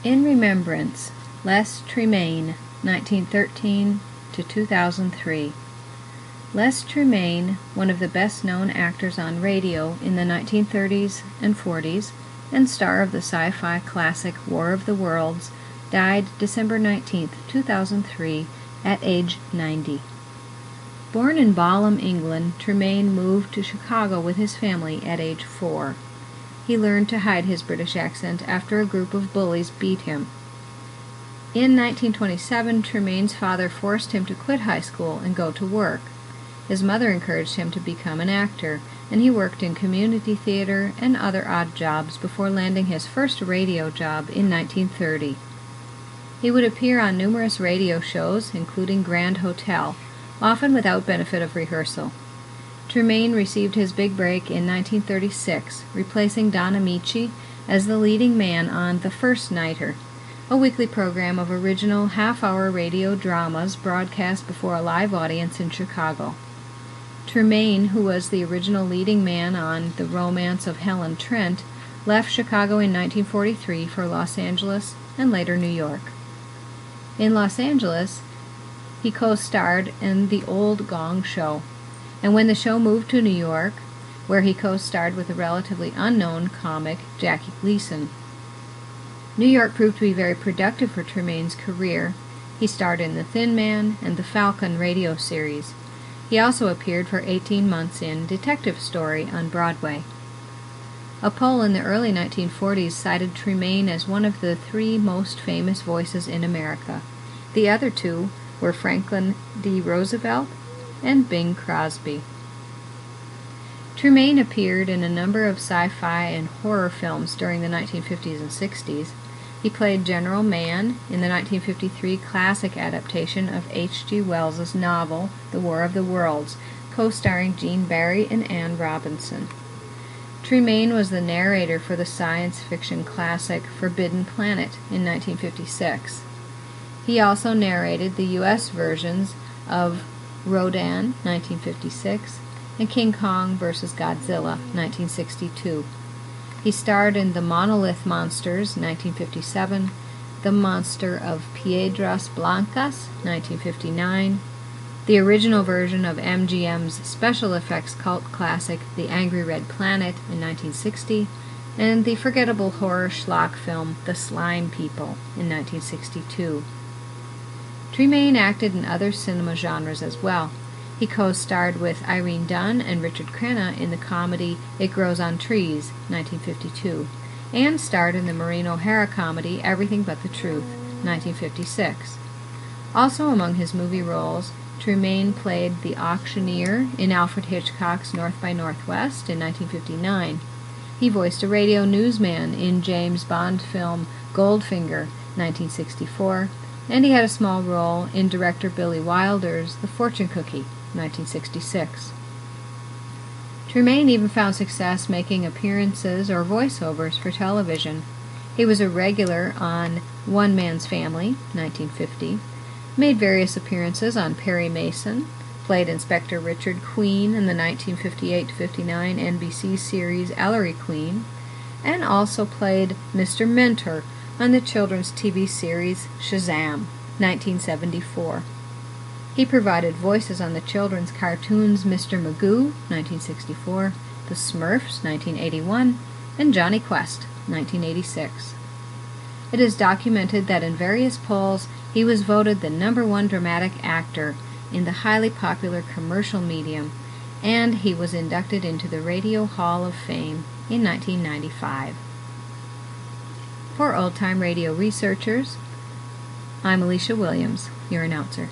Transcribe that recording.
In Remembrance, Les Tremayne, 1913 to 2003. Les Tremayne, one of the best-known actors on radio in the 1930s and 40s, and star of the sci-fi classic War of the Worlds, died December 19, 2003, at age 90. Born in Balham, England, Tremayne moved to Chicago with his family at age 4. He learned to hide his British accent after a group of bullies beat him. In 1927, Tremayne's father forced him to quit high school and go to work. His mother encouraged him to become an actor, and he worked in community theater and other odd jobs before landing his first radio job in 1930. He would appear on numerous radio shows, including Grand Hotel, often without benefit of rehearsal. Tremayne received his big break in 1936, replacing Don Amici as the leading man on The First Nighter, a weekly program of original half-hour radio dramas broadcast before a live audience in Chicago. Tremayne, who was the original leading man on The Romance of Helen Trent, left Chicago in 1943 for Los Angeles and later New York. In Los Angeles, he co-starred in The Old Gong Show, and when the show moved to New York, where he co-starred with a relatively unknown comic, Jackie Gleason. New York proved to be very productive for Tremayne's career. He starred in The Thin Man and the Falcon radio series. He also appeared for 18 months in Detective Story on Broadway. A poll in the early 1940s cited Tremayne as one of the 3 most famous voices in America. The other 2 were Franklin D. Roosevelt and Bing Crosby. Tremayne appeared in a number of sci-fi and horror films during the 1950s and 60s. He played General Mann in the 1953 classic adaptation of H.G. Wells's novel The War of the Worlds, co-starring Gene Barry and Anne Robinson. Tremayne was the narrator for the science fiction classic Forbidden Planet in 1956. He also narrated the U.S. versions of Rodan, 1956, and King Kong vs. Godzilla, 1962. He starred in The Monolith Monsters, 1957, The Monster of Piedras Blancas, 1959, the original version of MGM's special effects cult classic The Angry Red Planet in 1960, and the forgettable horror schlock film The Slime People in 1962. Tremayne acted in other cinema genres as well. He co-starred with Irene Dunne and Richard Crenna in the comedy It Grows on Trees, 1952, and starred in the Maureen O'Hara comedy Everything But the Truth, 1956. Also among his movie roles, Tremayne played the auctioneer in Alfred Hitchcock's North by Northwest in 1959. He voiced a radio newsman in James Bond film Goldfinger, 1964, and he had a small role in director Billy Wilder's The Fortune Cookie, 1966. Tremayne even found success making appearances or voiceovers for television. He was a regular on One Man's Family, 1950, made various appearances on Perry Mason, played Inspector Richard Queen in the 1958-59 NBC series Ellery Queen, and also played Mr. Mentor on the children's TV series Shazam, 1974. He provided voices on the children's cartoons Mr. Magoo, 1964, The Smurfs, 1981, and Johnny Quest, 1986. It is documented that in various polls he was voted the #1 dramatic actor in the highly popular commercial medium, and he was inducted into the Radio Hall of Fame in 1995. For Old Time Radio researchers, I'm Alicia Williams, your announcer.